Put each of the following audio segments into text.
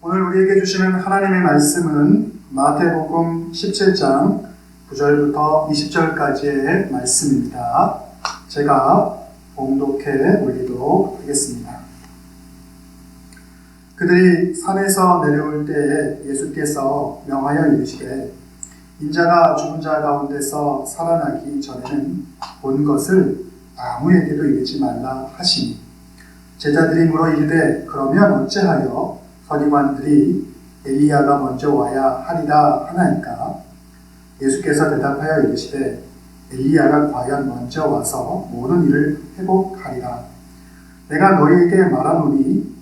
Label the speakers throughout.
Speaker 1: 오늘 우리에게 주시는 하나님의 말씀은 마태복음 17장 9절부터 20절까지의 말씀입니다. 제가 봉독해 올리도록 하겠습니다. 그들이 산에서 내려올 때에 예수께서 명하여 이르시되 인자가 죽은 자 가운데서 살아나기 전에는 본 것을 아무에게도 이르지 말라 하시니 제자들이 물어 이르되 그러면 어찌하여 서기관들이 엘리야가 먼저 와야 하리라 하나이까? 예수께서 대답하여 이르시되 엘리야가 과연 먼저 와서 모든 일을 회복하리라. 내가 너희에게 말하노니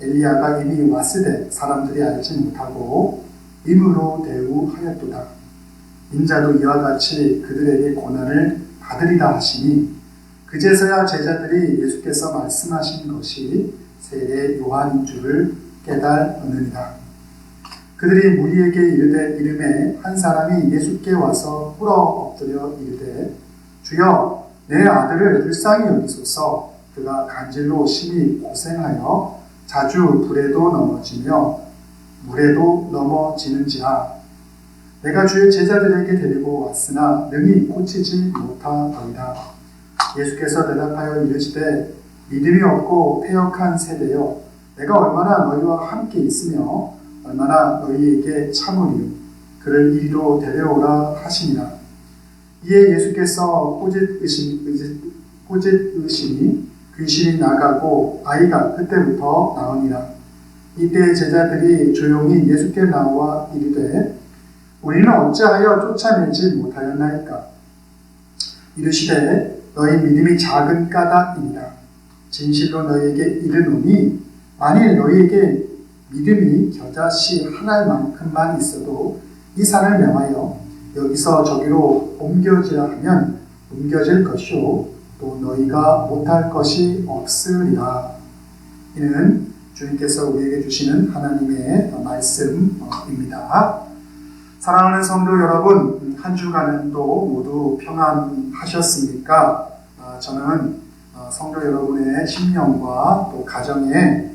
Speaker 1: 엘리야가 이미 왔으되 사람들이 알지 못하고 임으로 대우하였도다. 인자도 이와 같이 그들에게 고난을 받으리라 하시니 그제서야 제자들이 예수께서 말씀하신 것이 세례 요한인 줄을 깨달으느니라. 그들이 무리에게 이르매 한 사람이 예수께 와서 꿇어 엎드려 이르되 주여 내 아들을 불쌍히 여기소서. 그가 간질로 심히 고생하여 자주 불에도 넘어지며 물에도 넘어지는지라. 내가 주의 제자들에게 데리고 왔으나 능히 고치지 못하더이다. 예수께서 대답하여 이르시되 믿음이 없고 패역한 세대여, 내가 얼마나 너희와 함께 있으며 얼마나 너희에게 참으리요. 그를 이리로 데려오라 하시니라. 이에 예수께서 꾸짖으시니 귀신이 나가고 아이가 그때부터 나으니라. 이때 제자들이 조용히 예수께 나와 이르되 우리는 어찌하여 쫓아내지 못하였나이까? 이르시되 너희 믿음이 작은 까닭이니라. 진실로 너희에게 이르노니 만일 너희에게 믿음이 겨자씨 하나만큼만 있어도 이 산을 명하여 여기서 저기로 옮겨지라 하면 옮겨질 것이요 또 너희가 못할 것이 없으리라. 이는 주님께서 우리에게 주시는 하나님의 말씀입니다. 사랑하는 성도 여러분, 한 주간도 모두 평안하셨습니까? 저는 성도 여러분의 심령과 또 가정에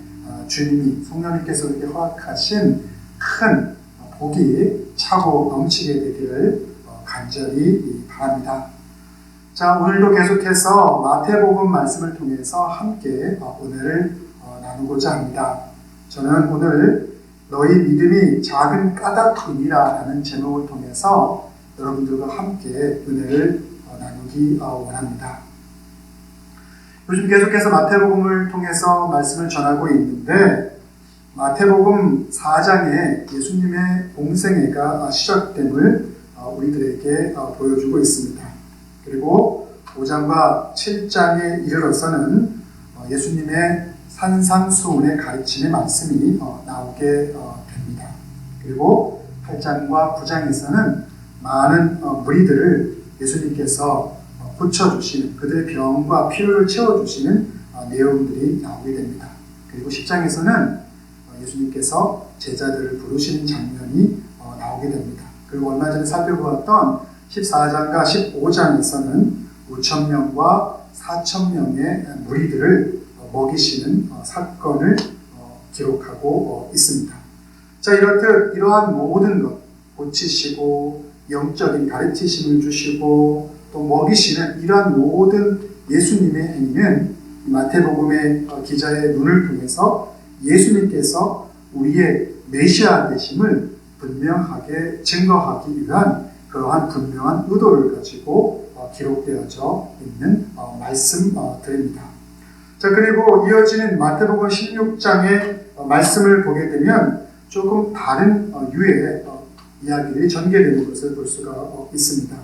Speaker 1: 주님이 성령님께서 이렇게 허락하신 큰 복이 차고 넘치게 되기를 간절히 바랍니다. 자, 오늘도 계속해서 마태복음 말씀을 통해서 함께 은혜를 나누고자 합니다. 저는 오늘 너희 믿음이 작은 까닭이니라 라는 제목을 통해서 여러분들과 함께 은혜를 나누기 원합니다. 요즘 계속해서 마태복음을 통해서 말씀을 전하고 있는데 마태복음 4장에 예수님의 공생애가 시작됨을 우리들에게 보여주고 있습니다. 그리고 5장과 7장에 이르러서는 예수님의 산상수훈의 가르침의 말씀이 나오게 됩니다. 그리고 8장과 9장에서는 많은 무리들을 예수님께서 고쳐주시는, 그들의 병과 필요를 채워주시는 내용들이 나오게 됩니다. 그리고 10장에서는 예수님께서 제자들을 부르시는 장면이 나오게 됩니다. 그리고 얼마 전에 살펴보았던 14장과 15장에서는 5,000명과 4,000명의 무리들을 먹이시는 사건을 기록하고 있습니다. 자, 이렇듯 이러한 모든 것, 고치시고 영적인 가르치심을 주시고 또 먹이시는 이러한 모든 예수님의 행위는 마태복음의 기자의 눈을 통해서 예수님께서 우리의 메시아 되심을 분명하게 증거하기 위한 그러한 분명한 의도를 가지고 기록되어져 있는 말씀들입니다. 자, 그리고 이어지는 마태복음 16장의 말씀을 보게 되면 조금 다른 유의 이야기들이 전개되는 것을 볼 수가 있습니다.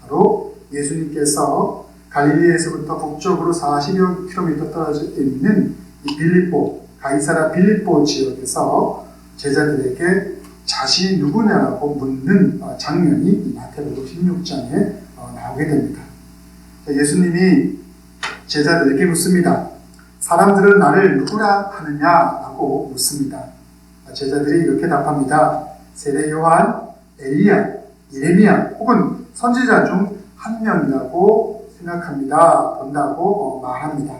Speaker 1: 바로 예수님께서 갈릴리에서부터 북쪽으로 40여 킬로미터 떨어져 있는 이 가이사라 빌립보 지역에서 제자들에게 자신이 누구냐라고 묻는 장면이 이 마태복음 16장에 나오게 됩니다. 예수님이 제자들에게 묻습니다. 사람들은 나를 누구라 하느냐라고 묻습니다. 제자들이 이렇게 답합니다. 세례 요한, 엘리야, 예레미야 혹은 선지자 중 한 명이라고 생각합니다. 본다고 말합니다.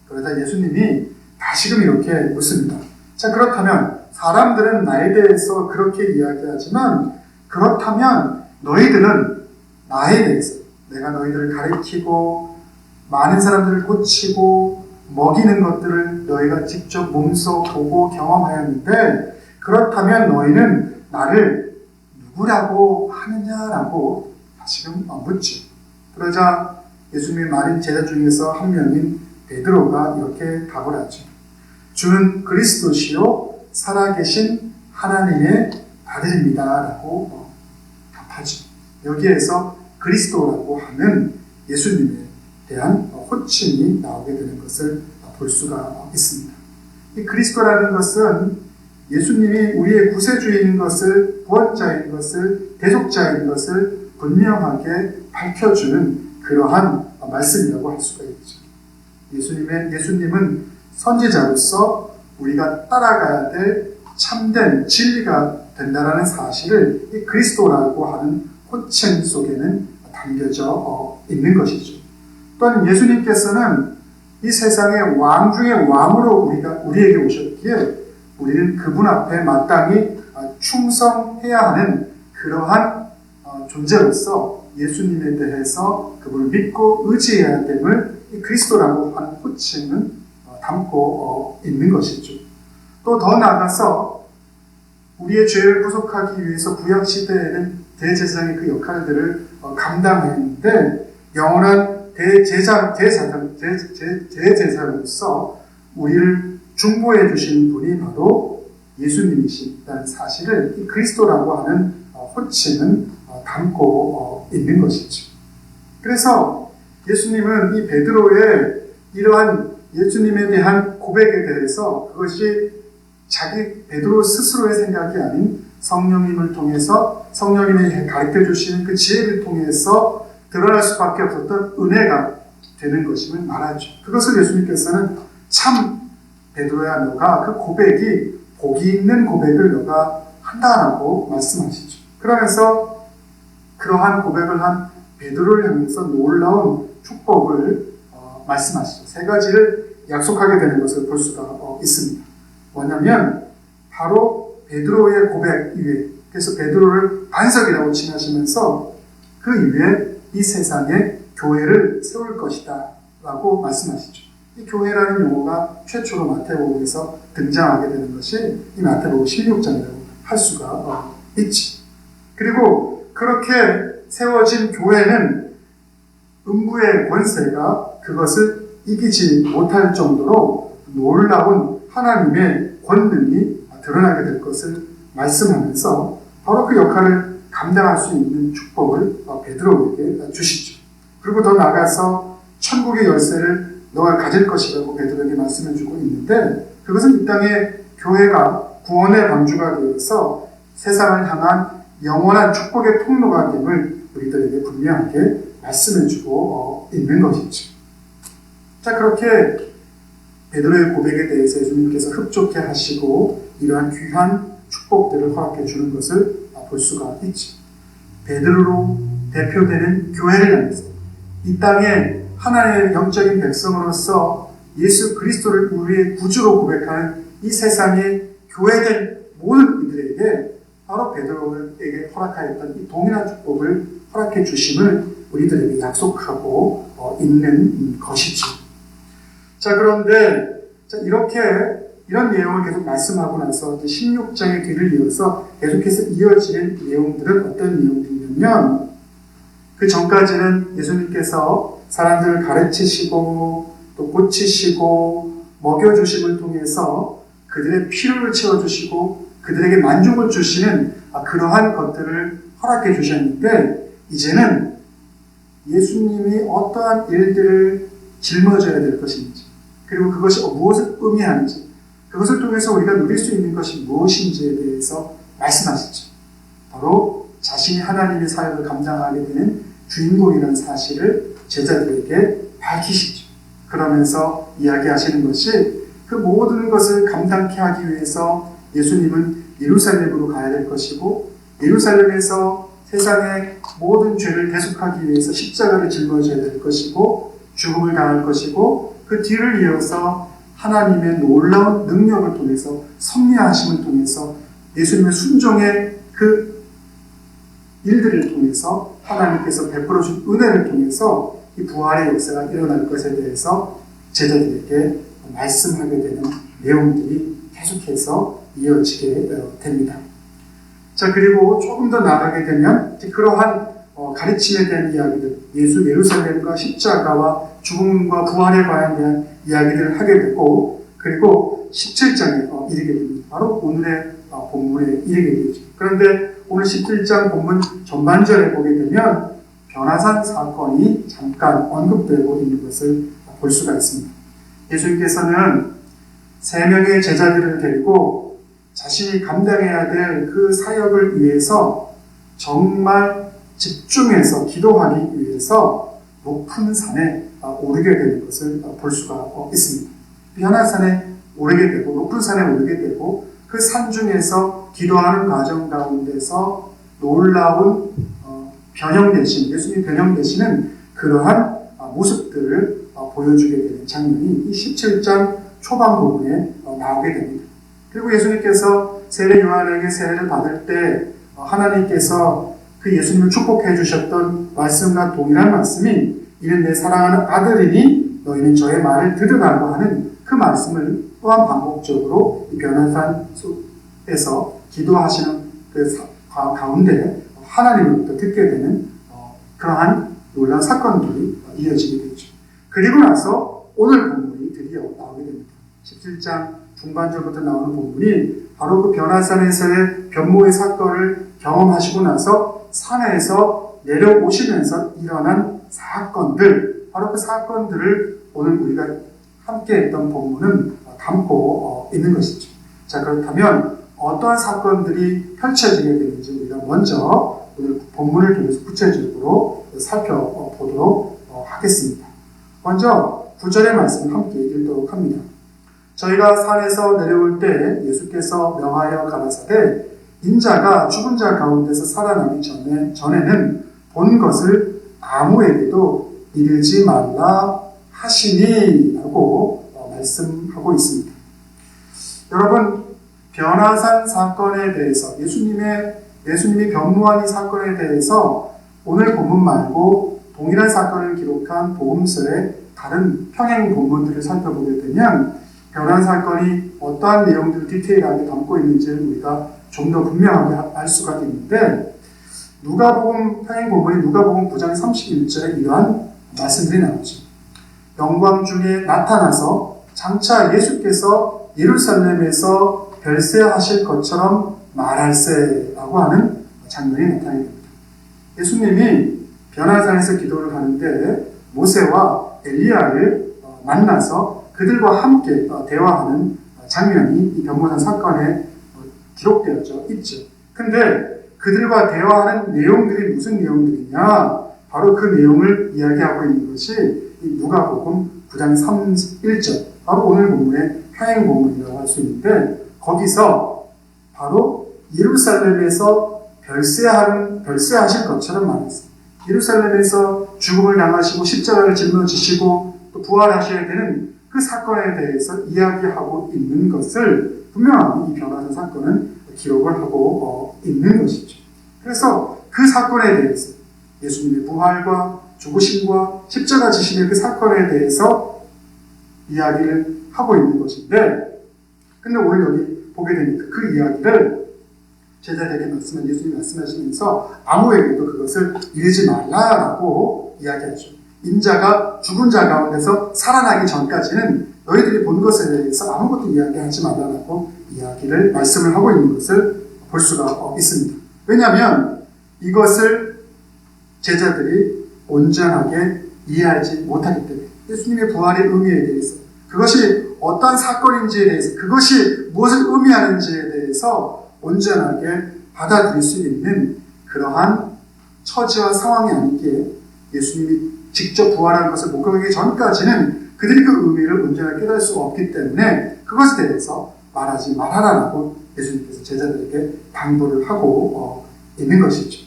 Speaker 1: 그러다 예수님이 다시금 이렇게 묻습니다. 자, 그렇다면 사람들은 나에 대해서 그렇게 이야기하지만 그렇다면 너희들은 나에 대해서 내가 너희들을 가리키고 많은 사람들을 고치고 먹이는 것들을 너희가 직접 몸소 보고 경험하였는데 그렇다면 너희는 나를 누구라고 하느냐라고 다시금 묻죠. 그러자 예수님의 많은 제자 중에서 한 명인 베드로가 이렇게 답을 하죠. 주는 그리스도시요 살아계신 하나님의 아들입니다 라고 답하죠. 여기에서 그리스도라고 하는 예수님에 대한 호칭이 나오게 되는 것을 볼 수가 있습니다. 이 그리스도라는 것은 예수님이 우리의 구세주인 것을, 구원자인 것을, 대속자인 것을 분명하게 밝혀주는 그러한 말씀이라고 할 수가 있죠. 예수님은 선지자로서 우리가 따라가야 될 참된 진리가 된다라는 사실을 이 그리스도라고 하는 호칭 속에는 담겨져 있는 것이죠. 또한 예수님께서는 이 세상의 왕 중의 왕으로 우리에게 오셨기에 우리는 그분 앞에 마땅히 충성해야 하는 그러한 존재로서 예수님에 대해서 그분을 믿고 의지해야 됨을 이 그리스도라고 하는 호칭은 담고 있는 것이죠. 또 더 나아가서 우리의 죄를 구속하기 위해서 구약시대에는 대제사장의 그 역할들을 감당했는데 영원한 대제사장으로서 우리를 중보해 주신 분이 바로 예수님이시다는 사실을 이 그리스도라고 하는 호칭은 담고 있는 것이죠. 그래서 예수님은 이 베드로의 이러한 예수님에 대한 고백에 대해서 그것이 자기 베드로 스스로의 생각이 아닌 성령님을 통해서 성령님이 가르쳐 주시는 그 지혜를 통해서 드러날 수밖에 없었던 은혜가 되는 것임을 말하죠. 그것을 예수님께서는 참 베드로야 너가 그 고백이 복이 있는 고백을 너가 한다라고 말씀하시죠. 그러면서 그러한 고백을 한 베드로를 향해서 놀라운 축복을 말씀하시죠. 세 가지를 약속하게 되는 것을 볼 수가 있습니다. 뭐냐면 바로 베드로의 고백 이외에, 그래서 베드로를 반석이라고 칭하시면서 그 이외에 이 세상에 교회를 세울 것이다 라고 말씀하시죠. 이 교회라는 용어가 최초로 마태복음에서 등장하게 되는 것이 이 마태복음 16장이라고 할 수가 있지. 그리고 그렇게 세워진 교회는 음부의 권세가 그것을 이기지 못할 정도로 놀라운 하나님의 권능이 드러나게 될 것을 말씀하면서 바로 그 역할을 감당할 수 있는 축복을 베드로에게 주시죠. 그리고 더 나아가서 천국의 열쇠를 너가 가질 것이라고 베드로에게 말씀해 주고 있는데 그것은 이 땅의 교회가 구원의 방주가 되어서 세상을 향한 영원한 축복의 통로가 됨을 우리들에게 분명하게 말씀해 주고 있는 것이죠. 자, 그렇게 베드로의 고백에 대해서 예수님께서 흡족해 하시고 이러한 귀한 축복들을 허락해 주는 것을 볼 수가 있지. 베드로로 대표되는 교회를 향해서 이 땅에 하나님의 영적인 백성으로서 예수 그리스도를 우리의 구주로 고백하는 이 세상의 교회된 모든 이들에게 바로 베드로에게 허락하였던 이 동일한 축복을 허락해 주심을 우리들에게 약속하고 있는 것이지. 자, 그런데 이렇게 이런 내용을 계속 말씀하고 나서 16장의 뒤를 이어서 계속해서 이어지는 내용들은 어떤 내용들이냐면 그 전까지는 예수님께서 사람들을 가르치시고 또 고치시고 먹여주심을 통해서 그들의 필요를 채워주시고 그들에게 만족을 주시는 그러한 것들을 허락해 주셨는데 이제는 예수님이 어떠한 일들을 짊어져야 될 것인지 그리고 그것이 무엇을 의미하는지 그것을 통해서 우리가 누릴 수 있는 것이 무엇인지에 대해서 말씀하시죠. 바로 자신이 하나님의 사역을 감당하게 되는 주인공이라는 사실을 제자들에게 밝히시죠. 그러면서 이야기하시는 것이 그 모든 것을 감당케 하기 위해서 예수님은 예루살렘으로 가야 될 것이고 예루살렘에서 세상의 모든 죄를 대속하기 위해서 십자가를 짊어져야 될 것이고 죽음을 당할 것이고 그 뒤를 이어서 하나님의 놀라운 능력을 통해서 섭리하심을 통해서 예수님의 순종의 그 일들을 통해서 하나님께서 베풀어 준 은혜를 통해서 이 부활의 역사가 일어날 것에 대해서 제자들에게 말씀하게 되는 내용들이 계속해서 이어지게 됩니다. 자, 그리고 조금 더 나아가게 되면 그러한 가르침에 대한 이야기들, 예수 예루살렘과 십자가와 죽음과 부활에 관한 이야기들을 하게 되고, 그리고 17장에 이르게 됩니다. 바로 오늘의 본문에 이르게 되죠. 그런데 오늘 17장 본문 전반절에 보게 되면 변화산 사건이 잠깐 언급되고 있는 것을 볼 수가 있습니다. 예수님께서는 3명의 제자들을 데리고 자신이 감당해야 될 그 사역을 위해서 정말 집중해서 기도하기 위해서 높은 산에 오르게 되는 것을 볼 수가 있습니다. 변화산에 오르게 되고 높은 산에 오르게 되고 그 산 중에서 기도하는 과정 가운데서 놀라운 변형되신, 예수님이 변형되시는 그러한 모습들을 보여주게 되는 장면이 이 17장 초반 부분에 나오게 됩니다. 그리고 예수님께서 세례 요한에게 세례를 받을 때 하나님께서 그 예수님을 축복해 주셨던 말씀과 동일한 말씀이 이는 내 사랑하는 아들이니 너희는 저의 말을 들으라고 하는 그 말씀을 또한 반복적으로 이 변화산에서 기도하시는 그 가운데 하나님으로부터 듣게 되는 그러한 놀라운 사건들이 이어지게 되죠. 그리고 나서 오늘 본문이 드디어 나오게 됩니다. 17장 중반절부터 나오는 본문이 바로 그 변화산에서의 변모의 사건을 경험하시고 나서 산에서 내려오시면서 일어난 사건들, 바로 그 사건들을 오늘 우리가 함께 했던 본문은 담고 있는 것이죠. 자, 그렇다면 어떠한 사건들이 펼쳐지게 되는지 우리가 먼저 오늘 본문을 통해서 구체적으로 살펴보도록 하겠습니다. 먼저 9절의 말씀을 함께 읽도록 합니다. 저희가 산에서 내려올 때 예수께서 명하여 가라사대 인자가 죽은 자 가운데서 살아나기 전에는 본 것을 아무에게도 이르지 말라 하시니 라고 말씀하고 있습니다. 여러분, 변화산 사건에 대해서 예수님이 변무한 이 사건에 대해서 오늘 본문 말고 동일한 사건을 기록한 복음서의 다른 평행 본문들을 살펴보게 되면 변화산 사건이 어떠한 내용들을 디테일하게 담고 있는지를 우리가 좀 더 분명하게 알 수가 있는데 누가복음 평행 본문이 누가복음 9장 31절에 이러한 말씀들이 나오죠. 영광 중에 나타나서 장차 예수께서 예루살렘에서 별세하실 것처럼 말할세라고 하는 장면이 나타나게 됩니다. 예수님이 변화산에서 기도를 하는데 모세와 엘리야를 만나서 그들과 함께 대화하는 장면이 이 변모산 사건에 기록되어져 있죠. 근데 그들과 대화하는 내용들이 무슨 내용들이냐? 바로 그 내용을 이야기하고 있는 것이 누가복음 9장 31절, 바로 오늘 본문의 평행 본문이라고 할 수 있는데 거기서 바로 예루살렘에서 별세하실 것처럼 말했습니다. 예루살렘에서 죽음을 당하시고 십자가를 짊어지시고 또 부활하셔야 되는 그 사건에 대해서 이야기하고 있는 것을 분명하게 이 변화산 사건은 기록을 하고 있는 것이죠. 그래서 그 사건에 대해서 예수님의 부활과 죽으심과 십자가 지심의 그 사건에 대해서 이야기를 하고 있는 것인데, 근데 오늘 여기 보게 되니까 그 이야기를 제자들에게 예수님이 말씀하시면서 아무에게도 그것을 이르지 말라라고 이야기하죠. 인자가 죽은 자 가운데서 살아나기 전까지는 너희들이 본 것에 대해서 아무것도 이야기하지 말라라고 말씀을 하고 있는 것을 볼 수가 있습니다. 왜냐하면 이것을 제자들이 온전하게 이해하지 못하기 때문에 예수님의 부활의 의미에 대해서 그것이 어떤 사건인지에 대해서 그것이 무엇을 의미하는지에 대해서 온전하게 받아들일 수 있는 그러한 처지와 상황이 아니기에 예수님이 직접 부활한 것을 목격하기 전까지는 그들이 그 의미를 온전하게 깨달을 수가 없기 때문에 그것에 대해서 말하지 말아라라고 예수님께서 제자들에게 당부를 하고 있는 것이죠.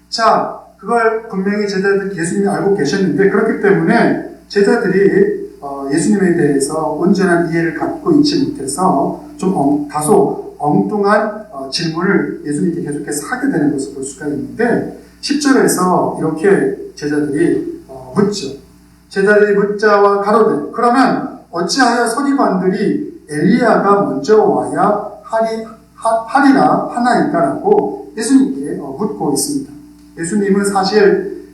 Speaker 1: 자, 그걸 분명히 예수님이 알고 계셨는데 그렇기 때문에 제자들이 예수님에 대해서 온전한 이해를 갖고 있지 못해서 좀 다소 엉뚱한 질문을 예수님께 계속해서 하게 되는 것을 볼 수가 있는데 10절에서 이렇게 제자들이 묻죠. 제자들이 묻자와 가로되 그러면 어찌하여 서기관들이 엘리야가 먼저 와야 하리라 하나이까라고 예수님께 묻고 있습니다. 예수님은 사실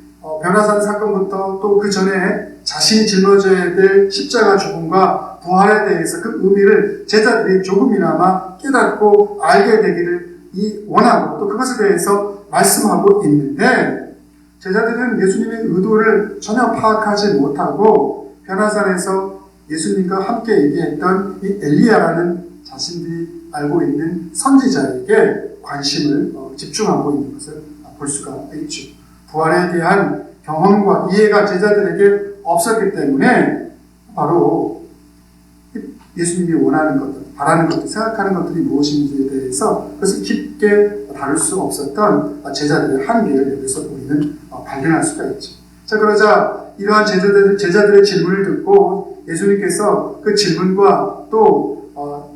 Speaker 1: 변화산 사건부터 또 그 전에 자신이 짊어져야 될 십자가 죽음과 부활에 대해서 그 의미를 제자들이 조금이나마 깨닫고 알게 되기를 원하고 또 그것에 대해서 말씀하고 있는데 제자들은 예수님의 의도를 전혀 파악하지 못하고 변화산에서 예수님과 함께 얘기했던 이 엘리야라는 자신들이 알고 있는 선지자에게 관심을 집중하고 있는 것을 볼 수가 있죠. 부활에 대한 경험과 이해가 제자들에게 없었기 때문에 바로 예수님이 원하는 것들, 바라는 것들, 생각하는 것들이 무엇인지에 대해서 그것을 깊게 다룰 수 없었던 제자들의 한계를 여기서 우리는 발견할 수가 있죠. 자, 그러자 이러한 제자들의 질문을 듣고 예수님께서 그 질문과 또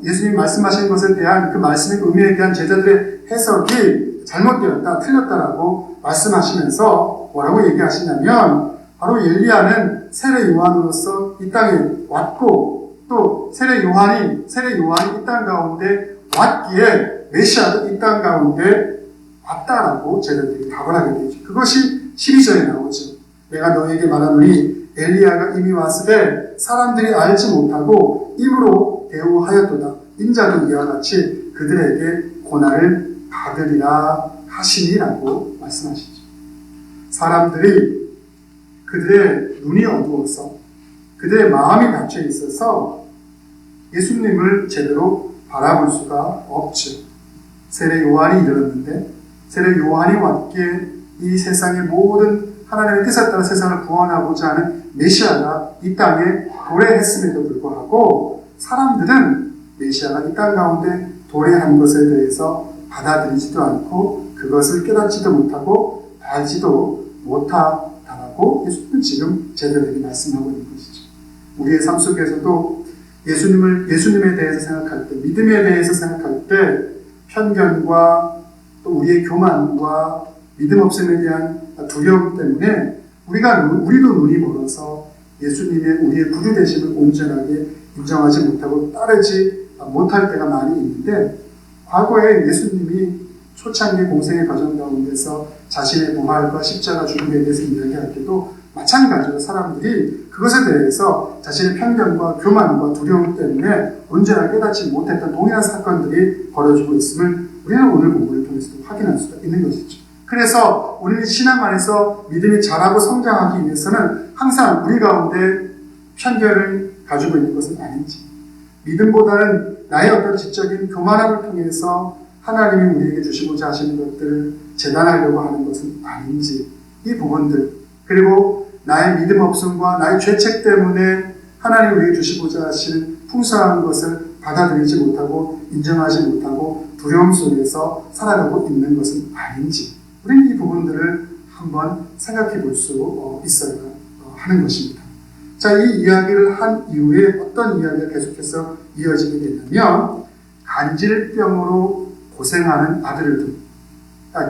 Speaker 1: 예수님 말씀하신 것에 대한 그 말씀의 의미에 대한 제자들의 해석이 잘못되었다, 틀렸다라고 말씀하시면서 뭐라고 얘기하시냐면 바로 엘리야는 세례 요한으로서 이 땅에 왔고 또 세례 요한이 이 땅 가운데 왔기에 메시아도 이 땅 가운데 왔다라고 제자들이 답을 하게 되죠. 그것이 12절에 나오죠. 내가 너에게 말하노니 엘리야가 이미 왔으되 사람들이 알지 못하고 입으로 대우하였도다. 인자도 이와 같이 그들에게 고난을 받으리라 하시니라고 말씀하시죠. 사람들이 그들의 눈이 어두워서 그들의 마음이 닫혀 있어서 예수님을 제대로 바라볼 수가 없죠. 세례 요한이 이르렀는데 세례 요한이 왔기에 이 세상의 모든 하나님의 뜻에 따라 세상을 구원하고자 하는 메시아가 이 땅에 도래했음에도 불구하고 사람들은 메시아가 이 땅 가운데 도래한 것에 대해서 받아들이지도 않고 그것을 깨닫지도 못하고 알지도 못하다라고 예수님은 지금 제자들이 말씀하고 있는 것이죠. 우리의 삶 속에서도 예수님에 대해서 생각할 때, 믿음에 대해서 생각할 때 편견과 또 우리의 교만과 믿음 없음에 대한 두려움 때문에 우리도 눈이 멀어서 예수님의 우리의 구주 되심을 온전하게 인정하지 못하고 따르지 못할 때가 많이 있는데 과거에 예수님이 초창기 공생의 과정 가운데서 자신의 부활과 십자가 죽음에 대해서 이야기할 때도 마찬가지로 사람들이 그것에 대해서 자신의 편견과 교만과 두려움 때문에 온전하게 깨닫지 못했던 동일한 사건들이 벌어지고 있음을 우리는 오늘 본문을 통해서도 확인할 수가 있는 것이죠. 그래서 우리는 신앙 안에서 믿음이 자라고 성장하기 위해서는 항상 우리 가운데 편견을 가지고 있는 것은 아닌지, 믿음보다는 나의 어떤 지적인 교만함을 통해서 하나님이 우리에게 주시고자 하시는 것들을 재단하려고 하는 것은 아닌지, 이 부분들, 그리고 나의 믿음 없음과 나의 죄책 때문에 하나님이 우리에게 주시고자 하시는 풍성한 것을 받아들이지 못하고 인정하지 못하고 두려움 속에서 살아가고 있는 것은 아닌지, 우리는 이 부분들을 한번 생각해 볼 수 있어야 하는 것입니다. 자, 이 이야기를 한 이후에 어떤 이야기가 계속해서 이어지게 되냐면 간질병으로 고생하는 아들을 둔,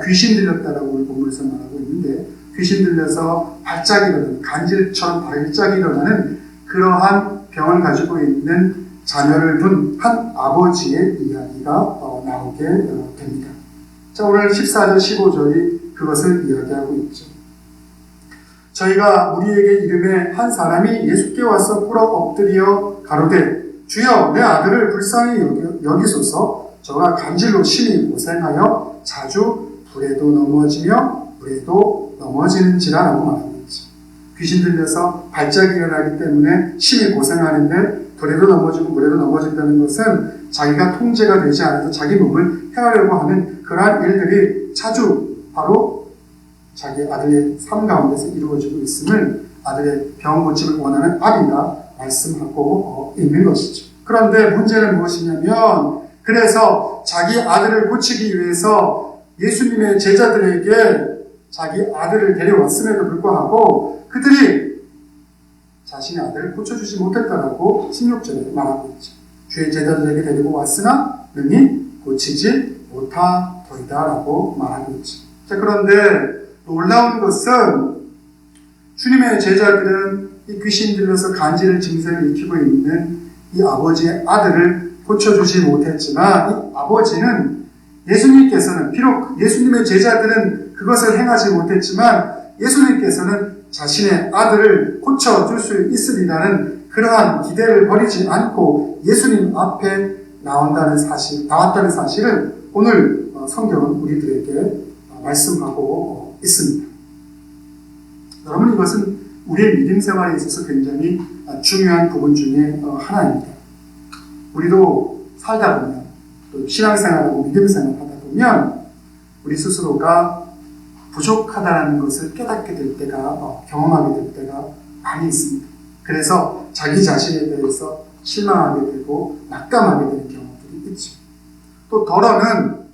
Speaker 1: 귀신 들렸다라고 오늘 본문에서 말하고 있는데 귀신 들려서 발작이 일어나는, 간질처럼 발작이 일어나는 그러한 병을 가지고 있는 자녀를 둔 한 아버지의 이야기가 나오게 됩니다. 자, 오늘 14절, 15절이 그것을 이야기하고 있죠. 저희가 우리에게 이름에 한 사람이 예수께 와서 꿇어 엎드려 가로되 주여 내 아들을 불쌍히 여기소서 저가 간질로 심히 고생하여 자주 불에도 넘어지며 물에도 넘어지는지라라고 말하고 있죠. 귀신 들려서 발작이 일어나기 때문에 심히 고생하는데 불에도 넘어지고 물에도 넘어진다는 것은 자기가 통제가 되지 않아서 자기 몸을 헤아려고 하는 그러한 일들이 자주 바로 자기 아들의 삶 가운데서 이루어지고 있음을 아들의 병 고침을 원하는 아비가 말씀하고 있는 것이죠. 그런데 문제는 무엇이냐면 그래서 자기 아들을 고치기 위해서 예수님의 제자들에게 자기 아들을 데려왔음에도 불구하고 그들이 자신의 아들을 고쳐주지 못했다라고 16절에 말하고 있죠. 주의 제자들에게 데리고 왔으나 능히 고치지 못하더이다 라고 말하고 있죠. 자, 그런데 놀라운 것은 주님의 제자들은 이 귀신 들려서 간질을 증세를 일으키고 있는 이 아버지의 아들을 고쳐주지 못했지만 이 아버지는 예수님께서는 비록 예수님의 제자들은 그것을 행하지 못했지만 예수님께서는 자신의 아들을 고쳐줄 수 있으리라는 그러한 기대를 버리지 않고 예수님 앞에 나왔다는 사실을 오늘 성경은 우리들에게 말씀하고 있습니다. 여러분, 이것은 우리의 믿음 생활에 있어서 굉장히 중요한 부분 중에 하나입니다. 우리도 살다 보면, 또 신앙생활하고 믿음생활을 하다 보면 우리 스스로가 부족하다는 것을 깨닫게 될 때가, 경험하게 될 때가 많이 있습니다. 그래서 자기 자신에 대해서 실망하게 되고 낙담하게 되는 경우들이 있죠. 또 더러는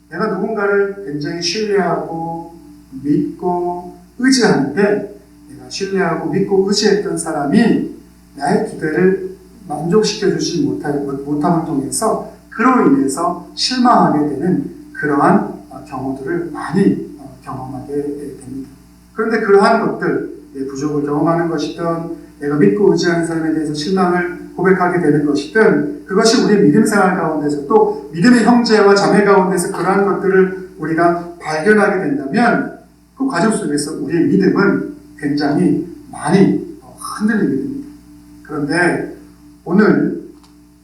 Speaker 1: 내가 누군가를 굉장히 신뢰하고 믿고 의지하는데 내가 신뢰하고 믿고 의지했던 사람이 나의 기대를 만족시켜주지 못함을 통해서 그로 인해서 실망하게 되는 그러한 경우들을 많이 경험하게 됩니다. 그런데 그러한 것들, 내 부족을 경험하는 것이든 내가 믿고 의지하는 사람에 대해서 실망을 고백하게 되는 것이든 그것이 우리의 믿음 생활 가운데서 또 믿음의 형제와 자매 가운데서 그러한 것들을 우리가 발견하게 된다면 그 과정 속에서 우리의 믿음은 굉장히 많이 흔들리게 됩니다. 그런데 오늘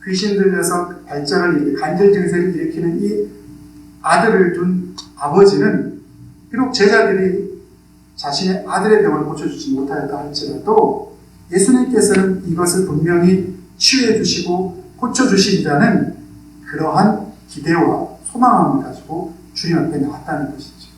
Speaker 1: 귀신 들려서 발작을 일으키는 간질 증세를 일으키는 이 아들을 둔 아버지는 비록 제자들이 자신의 아들의 병을 고쳐주지 못하였다 할지라도 예수님께서는 이것을 분명히 치유해 주시고 고쳐주시리라는 그러한 기대와 소망을 가지고 주님 앞에 나왔다는 것이죠.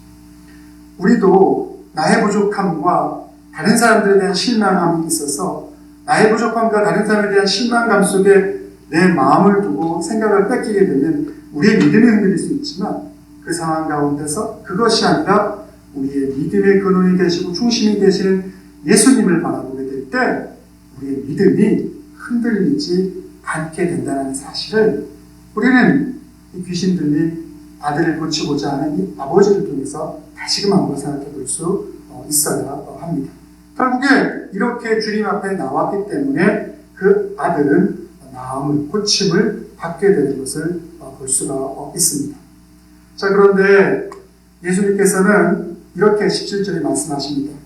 Speaker 1: 우리도 나의 부족함과 다른 사람들에 대한 실망함이 있어서 나의 부족함과 다른 사람에 대한 실망감 속에 내 마음을 두고 생각을 뺏기게 되면 우리의 믿음이 흔들릴 수 있지만 그 상황 가운데서 그것이 아니라 우리의 믿음의 근원이 되시고 중심이 되시는 예수님을 바라보게 될 때 우리의 믿음이 흔들리지 않게 된다는 사실을 우리는 이 귀신 들린 아들을 고치고자 하는 이 아버지를 통해서 다시금 한번 생각해 볼 수 있어야 합니다. 결국에 이렇게 주님 앞에 나왔기 때문에 그 아들은 나음을, 고침을 받게 되는 것을 볼 수가 있습니다. 자, 그런데 예수님께서는 이렇게 17절에 말씀하십니다.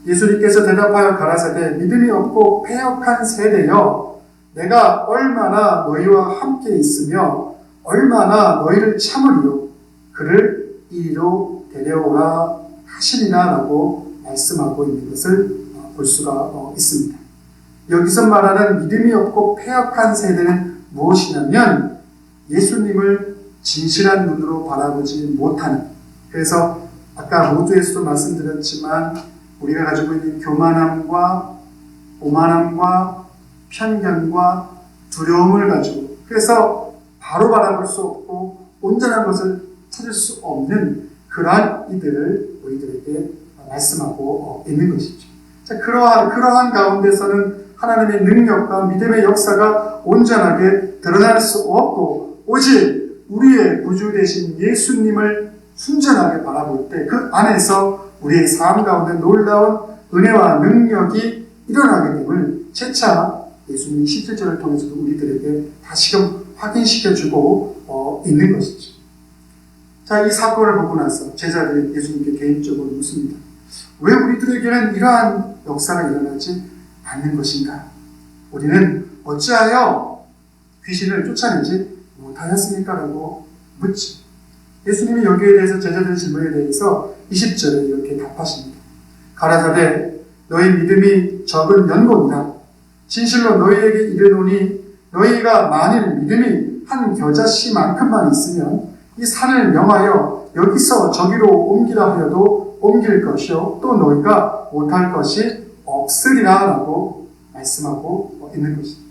Speaker 1: 예수님께서 대답하여 가라사대 믿음이 없고 패역한 세대여 내가 얼마나 너희와 함께 있으며 얼마나 너희를 참으리요 그를 이리로 데려오라 하시니라 라고 말씀하고 있는 것을 볼 수가 있습니다. 여기서 말하는 믿음이 없고 패역한 세대는 무엇이냐면 예수님을 진실한 눈으로 바라보지 못하는, 그래서 아까 모두에서도 말씀드렸지만 우리가 가지고 있는 교만함과 오만함과 편견과 두려움을 가지고 그래서 바로 바라볼 수 없고 온전한 것을 찾을 수 없는 그러한 이들을 우리들에게 말씀하고 있는 것이죠. 자, 그러한 가운데서는 하나님의 능력과 믿음의 역사가 온전하게 드러날 수 없고 오직 우리의 구주 되신 예수님을 순전하게 바라볼 때 그 안에서 우리의 삶 가운데 놀라운 은혜와 능력이 일어나게 됨을 재차 예수님이 17절을 통해서도 우리들에게 다시금 확인시켜주고 있는 것이죠. 자, 이 사건을 보고 나서 제자들이 예수님께 개인적으로 묻습니다. 왜 우리들에게는 이러한 역사가 일어나지 않는 것인가? 우리는 어찌하여 귀신을 쫓아내지 못하였습니까? 라고 묻지. 예수님이 여기에 대해서 제자들의 질문에 대해서 20절에 이렇게 답하십니다. 가라사대 너희 믿음이 적은 연고이다. 진실로 너희에게 이르노니 너희가 만일 믿음이 한 겨자씨만큼만 있으면 이 산을 명하여 여기서 저기로 옮기라 하여도 옮길 것이요 또 너희가 못할 것이 없으리라 라고 말씀하고 있는 것입니다.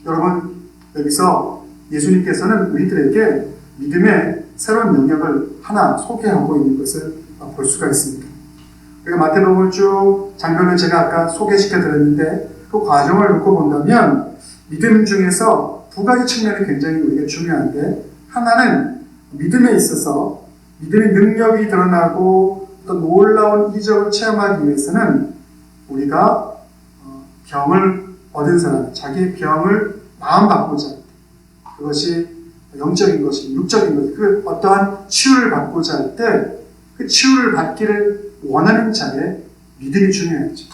Speaker 1: 여러분, 여기서 예수님께서는 우리들에게 믿음의 새로운 영역을 하나 소개하고 있는 것을 볼 수가 있습니다. 우리가 마태복음을 쭉 장면을 제가 아까 소개시켜 드렸는데 그 과정을 놓고 본다면 믿음 중에서 두 가지 측면이 굉장히 우리가 중요한데, 하나는 믿음에 있어서 믿음의 능력이 드러나고 또 놀라운 이적을 체험하기 위해서는 우리가 병을 얻은 사람, 자기의 병을 마음 바꾸자. 그것이 영적인 것이, 육적인 것이, 그 어떠한 치유를 받고자 할 때 그 치유를 받기를 원하는 자의 믿음이 중요하죠.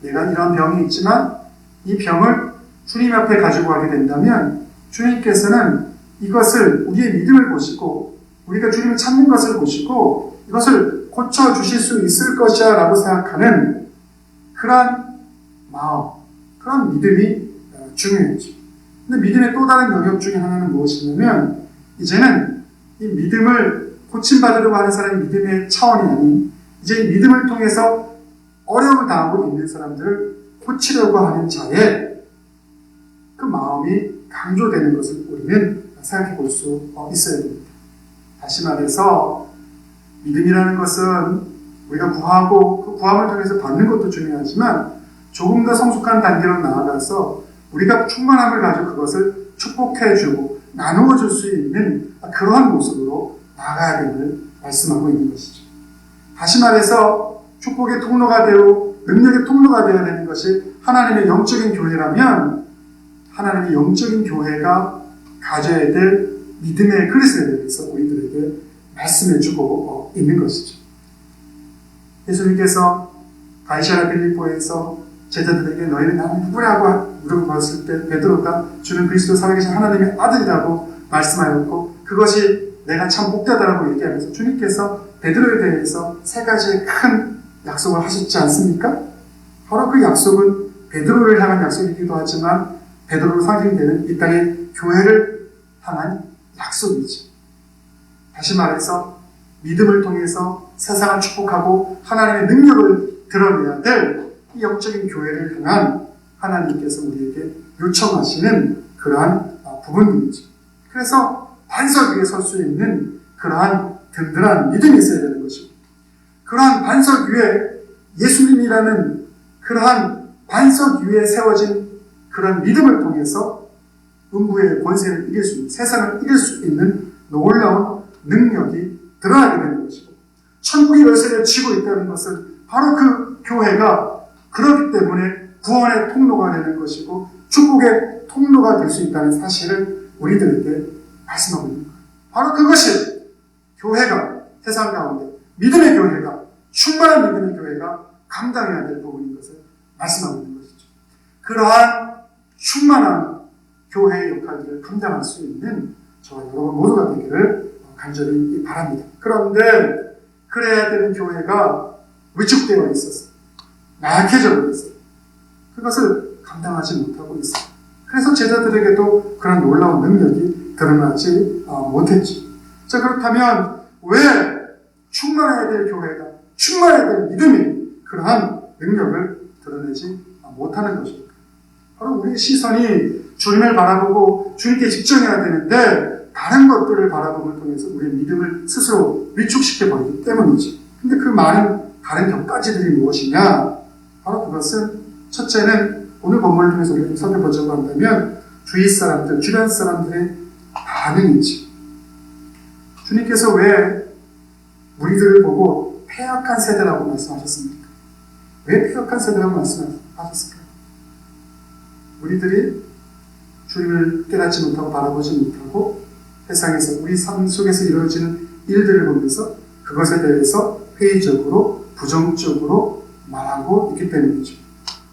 Speaker 1: 내가 이런 병이 있지만 이 병을 주님 앞에 가지고 가게 된다면 주님께서는 이것을 우리의 믿음을 보시고 우리가 주님을 찾는 것을 보시고 이것을 고쳐주실 수 있을 것이야 라고 생각하는 그러한 마음, 그런 믿음이 중요하죠. 근데 믿음의 또 다른 영역 중에 하나는 무엇이냐면 이제는 이 믿음을 고침받으려고 하는 사람의 믿음의 차원이 아닌 이제 믿음을 통해서 어려움을 당하고 있는 사람들을 고치려고 하는 자의 그 마음이 강조되는 것을 우리는 생각해 볼 수 있어야 됩니다. 다시 말해서 믿음이라는 것은 우리가 구하고 그 구함을 통해서 받는 것도 중요하지만 조금 더 성숙한 단계로 나아가서 우리가 충만함을 가지고 그것을 축복해주고 나누어줄 수 있는 그러한 모습으로 나아가야 됨을 말씀하고 있는 것이죠. 다시 말해서 축복의 통로가 되고 능력의 통로가 되어야 되는 것이 하나님의 영적인 교회라면 하나님의 영적인 교회가 가져야 될 믿음의 그릇에 대해서 우리들에게 말씀해주고 있는 것이죠. 예수님께서 가이사랴 빌립보에서 제자들에게 너희는 나는 누구라고 물어봤을 때 베드로가 주는 그리스도 살아계신 하나님의 아들이라고 말씀하였고 그것이 내가 참 복되다라고 얘기하면서 주님께서 베드로에 대해서 세 가지의 큰 약속을 하셨지 않습니까? 바로 그 약속은 베드로를 향한 약속이기도 하지만 베드로로 상징되는 이 땅의 교회를 향한 약속이죠. 다시 말해서 믿음을 통해서 세상을 축복하고 하나님의 능력을 드러내야 될 이 영적인 교회를 향한 하나님께서 우리에게 요청하시는 그러한 부분이죠. 그래서 반석 위에 설 수 있는 그러한 든든한 믿음이 있어야 되는 것이고 그러한 반석 위에 예수님이라는 그러한 반석 위에 세워진 그런 믿음을 통해서 음부의 권세를 이길 수 있는, 세상을 이길 수 있는 놀라운 능력이 드러나게 되는 것이고 천국의 열쇠를 쥐고 있다는 것은 바로 그 교회가 그렇기 때문에 구원의 통로가 되는 것이고 축복의 통로가 될 수 있다는 사실을 우리들에게 말씀하고 있는 거예요. 바로 그것이 교회가 세상 가운데 믿음의 교회가 충만한 믿음의 교회가 감당해야 될 부분인 것을 말씀하고 있는 것이죠. 그러한 충만한 교회의 역할들을 감당할 수 있는 저와 여러분 모두가 되기를 간절히 바랍니다. 그런데 그래야 되는 교회가 위축되어 있어서 약해져 버렸어요. 그것을 감당하지 못하고 있어요. 그래서 제자들에게도 그런 놀라운 능력이 드러나지 못했죠. 자, 그렇다면 왜 충만해야 될 교회가, 충만해야 될 믿음이 그러한 능력을 드러내지 못하는 것일까? 바로 우리의 시선이 주님을 바라보고 주님께 집중해야 되는데 다른 것들을 바라봄을 통해서 우리의 믿음을 스스로 위축시켜버리기 때문이죠. 근데 그 많은 다른 격가지들이 무엇이냐? 바로 그것은 첫째는 오늘 본문을 통해서 우리가 살펴보자고 한다면 주위 사람들, 주변 사람들의 반응이지. 주님께서 왜 우리들을 보고 패역한 세대라고 말씀하셨습니까? 왜 패역한 세대라고 말씀하셨을까요? 우리들이 주님을 깨닫지 못하고 바라보지 못하고 세상에서 우리 삶 속에서 이루어지는 일들을 보면서 그것에 대해서 회의적으로 부정적으로 말하고 있기 때문이죠.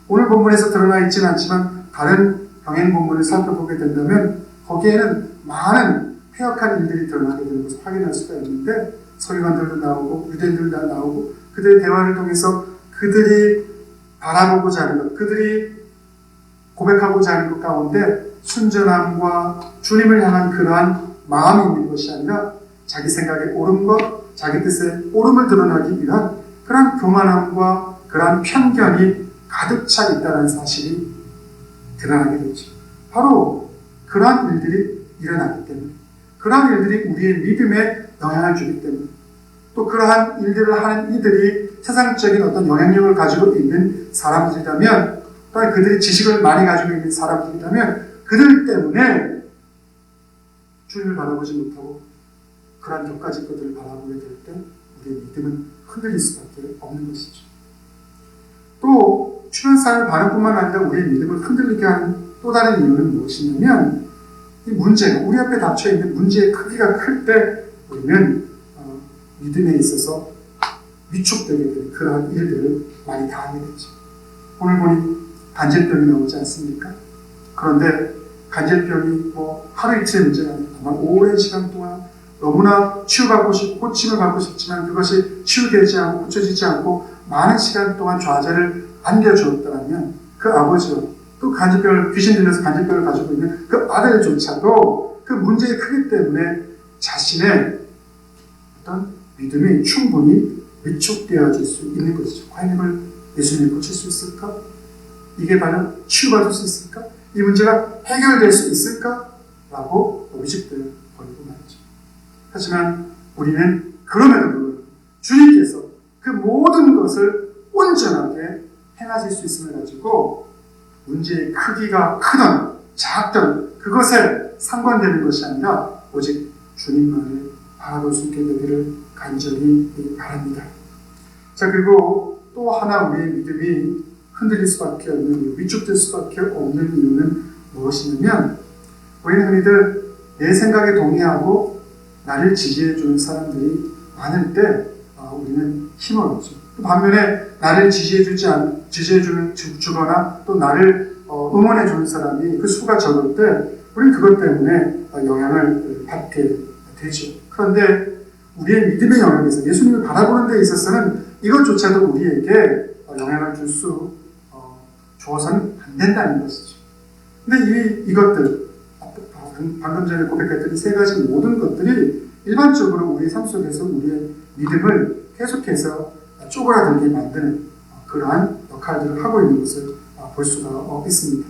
Speaker 1: 오늘 본문에서 드러나 있지는 않지만 다른 병행 본문을 살펴보게 된다면 거기에는 많은 패역한 일들이 드러나게 되는 것을 확인할 수가 있는데 서기관들도 나오고 유대인들도 나오고 그들의 대화를 통해서 그들이 바라보고자 하는 것, 그들이 고백하고자 하는 것 가운데 순전함과 주님을 향한 그러한 마음이 있는 것이 아니라 자기 생각의 옳음과 자기 뜻의 옳음을 드러나기 위한 그러한 교만함과 그러한 편견이 가득 차 있다는 사실이 드러나게 되죠. 바로 그러한 일들이 일어나기 때문에 그러한 일들이 우리의 믿음에 영향을 주기 때문에 또 그러한 일들을 하는 이들이 세상적인 어떤 영향력을 가지고 있는 사람들이라면, 또한 그들이 지식을 많이 가지고 있는 사람들이라면 그들 때문에 주님을 바라보지 못하고 그러한 격가지 것들을 바라보게 될 때 우리의 믿음은 흔들릴 수밖에 없는 것이죠. 또 출현사를 바른 뿐만 아니라 우리의 믿음을 흔들리게 하는 또 다른 이유는 무엇이냐면, 이 문제가 우리 앞에 닥쳐 있는 문제의 크기가 클 때 우리는 믿음에 있어서 위축되게 되는 그러한 일들을 많이 당하게 되죠. 오늘 보니 간질병이 나오지 않습니까? 그런데 간질병이 하루 이틀의 문제가 아니라 정말 오랜 시간 동안 너무나 치유받고 싶고 고침을 받고 싶지만 그것이 치유되지 않고 고쳐지지 않고 많은 시간 동안 좌절을 안겨주었더라면 그 아버지와 또 간질병을, 귀신 들려서 간질병을 가지고 있는 그 아들조차도 그 문제의 크기 때문에 자신의 어떤 믿음이 충분히 위축되어질 수 있는 것이죠. 과연 이걸 예수님이 고칠 수 있을까? 이게 과연 치유받을 수 있을까? 이 문제가 해결될 수 있을까? 라고 위축되어 버리고 말이죠. 하지만 우리는 그럼에도 불구하고 주님께서 그 모든 것을 온전하게 행하실 수 있음을 가지고 문제의 크기가 크든 작든 그것에 상관되는 것이 아니라 오직 주님만을 바라볼 수 있게 되기를 간절히 바랍니다. 자, 그리고 또 하나 우리의 믿음이 흔들릴 수밖에 없는 이유, 위축될 수밖에 없는 이유는 무엇이냐면, 우리는 흔히들 내 생각에 동의하고 나를 지지해주는 사람들이 많을 때 우리는 힘을 얻죠. 반면에 나를 지지해주거나 또 나를 응원해주는 사람이 그 수가 적을 때 우리는 그것 때문에 영향을 받게 되죠. 그런데 우리의 믿음의 영역에서 예수님을 바라보는 데 있어서는 이것조차도 우리에게 영향을 주어서는 안 된다는 것이죠. 근데 이것들, 방금 전에 고백했던 이 세 가지 모든 것들이 일반적으로 우리의 삶 속에서 우리의 믿음을 계속해서 쪼그라들게 만드는 그러한 역할들을 하고 있는 것을 볼 수가 있습니다.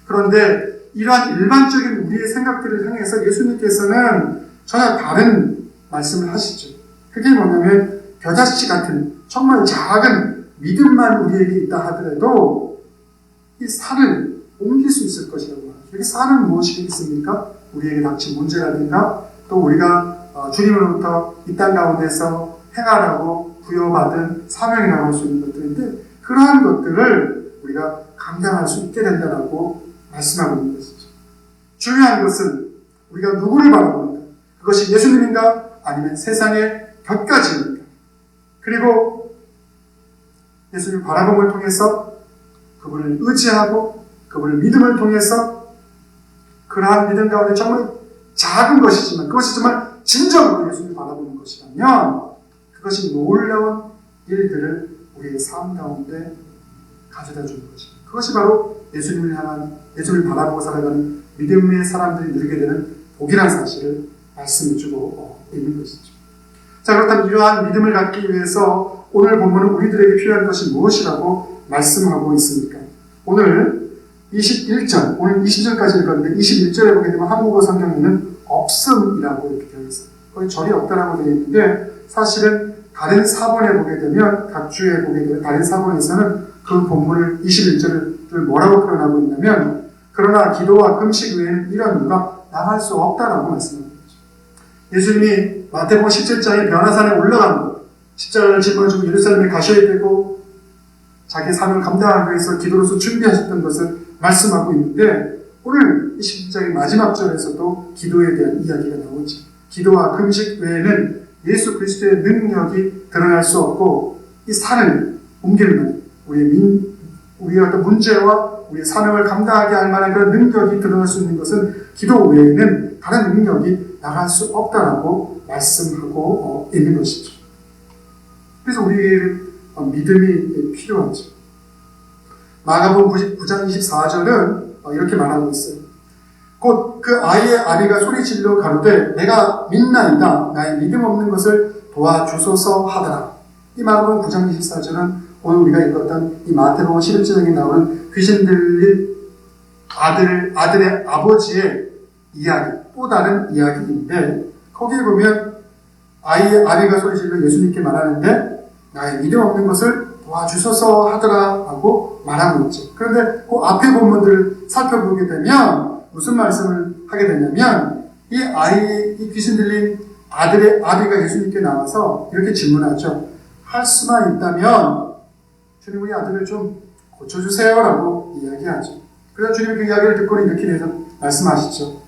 Speaker 1: 그런데 이러한 일반적인 우리의 생각들을 향해서 예수님께서는 전혀 다른 말씀을 하시죠. 그게 뭐냐면 겨자씨 같은 정말 작은 믿음만 우리에게 있다 하더라도 이 산을 옮길 수 있을 것이라고 말하죠. 여기 산은 무엇이겠습니까? 우리에게 닥친 문제라든가 또 우리가 주님으로부터 이 땅 가운데서 행하라고 부여받은 사명이라고 할 수 있는 것들인데 그러한 것들을 우리가 감당할 수 있게 된다라고 말씀하고 있는 것이죠. 중요한 것은 우리가 누구를 바라보는가? 그것이 예수님인가? 아니면 세상의 곁가지입니까? 그리고 예수님을 바라봄을 통해서 그분을 의지하고 그분을 믿음을 통해서 그러한 믿음 가운데 정말 작은 것이지만 그것이 정말 진정으로 예수님을 바라보는 것이라면 그것이 놀라운 일들을 우리의 삶 가운데 가져다 주는 것입니다. 그것이 바로 예수님을 향한, 예수님을 바라보고 살아가는 믿음의 사람들이 누리게 되는 복이라는 사실을 말씀해 주고 있는 것이죠. 자, 그렇다면 이러한 믿음을 갖기 위해서 오늘 본문은 우리들에게 필요한 것이 무엇이라고 말씀하고 있습니까? 오늘 21절, 오늘 20절까지 읽었는데 21절에 보게 되면 한국어 성경에는 없음이라고 이렇게 되어 있어요. 거의 절이 없다라고 되어 있는데 사실은 다른 사본에 보게 되면 각 주에 보게 되면 다른 사본에서는 그 본문을 21절을 뭐라고 표현하고 있냐면 그러나 기도와 금식 외에는 이런 누가 나갈 수 없다라고 말씀합니다. 예수님이 마태복음 17장에 변화산에 올라가는 것, 십자가를 짊어지고 예루살렘에 가셔야 되고 자기 삶을 감당하기 위해서 기도로서 준비하셨던 것을 말씀하고 있는데 오늘 17장의 마지막 절에서도 기도에 대한 이야기가 나오죠. 기도와 금식 외에는 예수 그리스도의 능력이 드러날 수 없고 이 산을 옮기는 우리의 어떤 문제와 우리의 사명을 감당하게 할 만한 그런 능력이 드러날 수 있는 것은 기도 외에는 다른 능력이 나갈 수 없다라고 말씀하고 있는 것이죠. 그래서 우리에게 믿음이 필요하죠. 마가복음 9장 24절은 이렇게 말하고 있어요. 곧 그 아이의 아비가 소리질러 가로되 내가 믿나이다 나의 믿음 없는 것을 도와주소서 하더라. 이 마가복음 9장 24절은 오늘 우리가 읽었던 이 마태복음 11장에 나오는 귀신 들린 아들의 아버지의 이야기, 또 다른 이야기인데 거기에 보면 아이의 아비가 소리질러 예수님께 말하는데 나의 믿음 없는 것을 도와주소서 하더라 하고 말하고 있죠. 그런데 그 앞에 본문들을 살펴보게 되면 무슨 말씀을 하게 되냐면 이 귀신 들린 아들의 아비가 예수님께 나와서 이렇게 질문하죠. 할 수만 있다면 주님 우리 아들을 좀 고쳐주세요 라고 이야기하죠. 그래서 주님이 그 이야기를 듣고 이렇게 해서 말씀하시죠.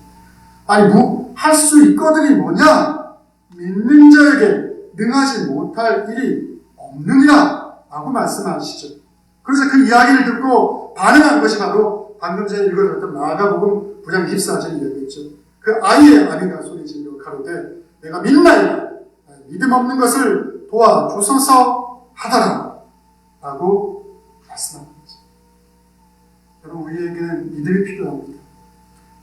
Speaker 1: 아니 할 수 있거든이 뭐냐? 믿는 자에게 능하지 못할 일이 없느니라 라고 말씀하시죠. 그래서 그 이야기를 듣고 반응한 것이 바로 방금 전에 읽어드렸던 마가복음 9장 24절의 이야기였죠. 그 아이의 아비가 소리지며 가로되 내가 믿나이다. 믿음 없는 것을 도와주소서 하더라 라고 말씀합니다. 여러분 우리에게는 믿음이 필요합니다.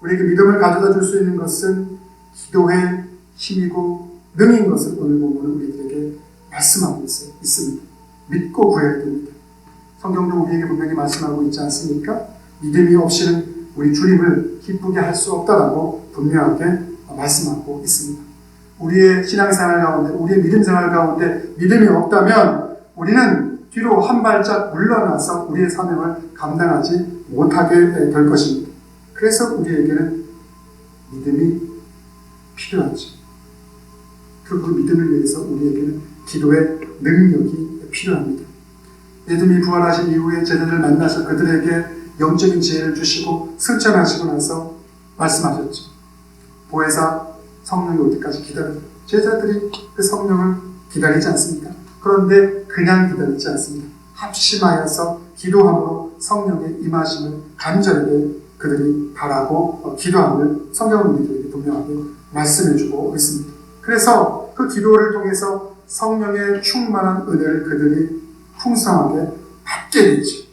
Speaker 1: 우리에게 믿음을 가져다 줄 수 있는 것은 기도의 힘이고 능인 것을 오늘 보면 우리들에게 말씀하고 있습니다. 믿고 구해야 됩니다. 성경도 우리에게 분명히 말씀하고 있지 않습니까? 믿음이 없이는 우리 주님을 기쁘게 할 수 없다라고 분명하게 말씀하고 있습니다. 우리의 신앙생활 가운데, 우리의 믿음생활 가운데 믿음이 없다면 우리는 뒤로 한 발짝 물러나서 우리의 사명을 감당하지 못하게 될 것입니다. 그래서 우리에게는 믿음이 필요하죠. 그 믿음을 위해서 우리에게는 기도의 능력이 필요합니다. 믿음이 부활하신 이후에 제자들을 만나서 그들에게 영적인 지혜를 주시고 승천하시고 나서 말씀하셨죠. 보혜사 성령이 올 때까지 기다려요. 제자들이 그 성령을 기다리지 않습니까? 그런데 그냥 기다리지 않습니다. 합심하여서 기도함으로 성령의 임하심을 간절하게 그들이 바라고 기도함을 성경은 우리들에게 분명하게 말씀해주고 있습니다. 그래서 그 기도를 통해서 성령의 충만한 은혜를 그들이 풍성하게 받게 되죠.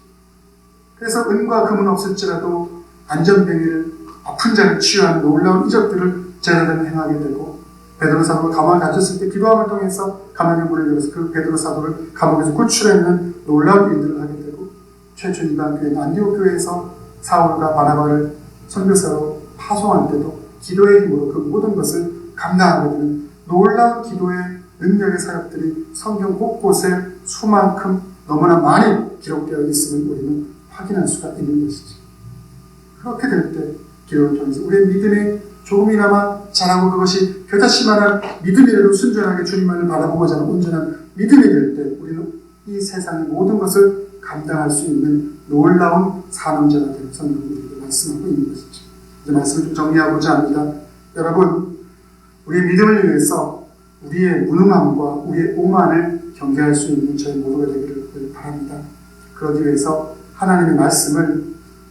Speaker 1: 그래서 은과 금은 없을지라도 안전뱅이를 아픈 자를 치유하는 놀라운 이적들을 제자들은 행하게 되고 베드로 사도가 감옥에 갇혔을 때 기도함을 통해서 감옥의 문을 열어서 그 베드로 사도를 감옥에서 구출해내는 놀라운 일들을 하게 되고 최초 이방 교회 안디옥 교회에서 사울과 바나바를 선교사로 파송할 때도 기도의 힘으로 그 모든 것을 감당하게 되는 놀라운 기도의 능력의 사역들이 성경 곳곳에 수만큼 너무나 많이 기록되어 있음을 우리는 확인할 수가 있는 것이죠. 그렇게 될 때 기도를 통해서 우리의 믿음이 조금이나마 자라고 그것이 겨자씨만한 믿음이라도 순전하게 주님만을 바라보고자 하는 온전한 믿음이 될 때 우리는 이 세상의 모든 것을 감당할 수 있는 놀라운 사명자가 되는 성경이 말씀하고 있는 것이죠. 이제 말씀을 좀 정리하고자 합니다. 여러분, 우리의 믿음을 위해서 우리의 무능함과 우리의 오만을 경계할 수 있는 저희 모두가 되기를 바랍니다. 그러기 위해서 하나님의 말씀을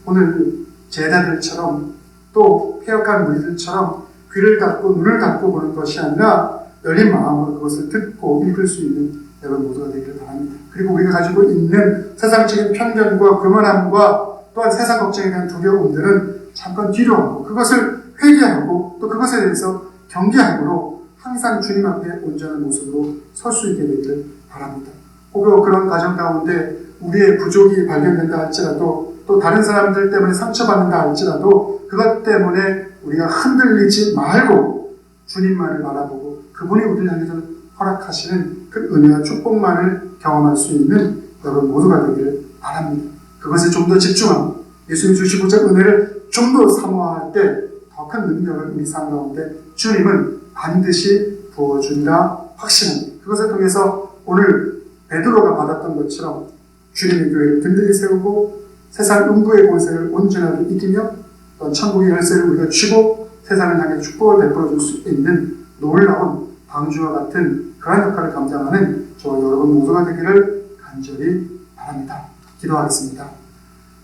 Speaker 1: 오늘 제자들처럼 또 폐역한 무리들처럼 귀를 닫고 눈을 닫고 보는 것이 아니라 열린 마음으로 그것을 듣고 읽을 수 있는 여러분 모두가 되기를 바랍니다. 그리고 우리가 가지고 있는 세상적인 편견과 교만함과 또한 세상 걱정에 대한 두려움들은 잠깐 뒤로 하고 그것을 회개하고 또 그것에 대해서 경계함으로 항상 주님 앞에 온전한 모습으로 설 수 있게 되기를 바랍니다. 혹은 그런 과정 가운데 우리의 부족이 발견된다 할지라도 또 다른 사람들 때문에 상처받는다 할지라도 그것 때문에 우리가 흔들리지 말고 주님만을 바라보고 그분이 우리를 향해서 허락하시는 그 은혜와 축복만을 경험할 수 있는 여러분 모두가 되기를 바랍니다. 그것에 좀 더 집중하고 예수님 주시고자 은혜를 좀 더 사모할 때 더 큰 능력을 우리 삶 가운데 주님은 반드시 부어주리라 확신합니다. 그것을 통해서 오늘 베드로가 받았던 것처럼 주님의 교회를 든든히 세우고 세상 음부의 권세를 온전하게 이기며 또 천국의 열쇠를 우리가 쥐고 세상을 향해 축복을 베풀어 줄 수 있는 놀라운 방주와 같은 그런 역할을 감당하는 저와 여러분 모두가 되기를 간절히 바랍니다. 기도하겠습니다.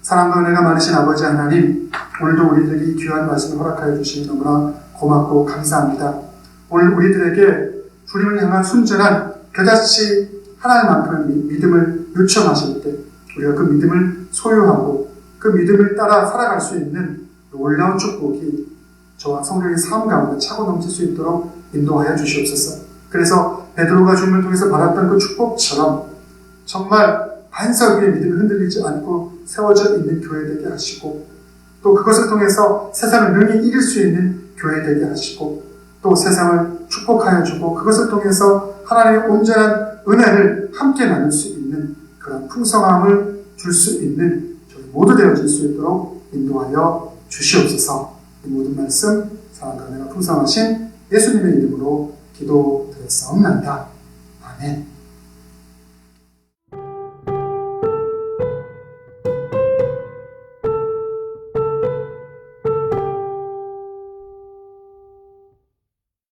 Speaker 1: 사랑과 은혜가 많으신 아버지 하나님, 오늘도 우리들에게 이 귀한 말씀을 허락하여 주시니 너무나 고맙고 감사합니다. 오늘 우리들에게 주님을 향한 순전한 겨자씨 하나만큼의 믿음을 요청하실 때 우리가 그 믿음을 소유하고 그 믿음을 따라 살아갈 수 있는 놀라운 축복이 저와 성령의 삶 가운데 차고 넘칠 수 있도록 인도하여 주시옵소서. 그래서 베드로가 주님을 통해서 받았던 그 축복처럼 정말 반석 위에 믿음이 흔들리지 않고 세워져 있는 교회 되게 하시고 또 그것을 통해서 세상을 능히 이길 수 있는 교회 되게 하시고 또 세상을 축복하여 주고 그것을 통해서 하나님의 온전한 은혜를 함께 나눌 수 있는 그런 풍성함을 줄 수 있는 저희 모두 되어질 수 있도록 인도하여 주시옵소서. 이 모든 말씀 사랑과 은혜가 풍성하신 예수님의 이름으로 기도드렸사옵나이다. 아멘.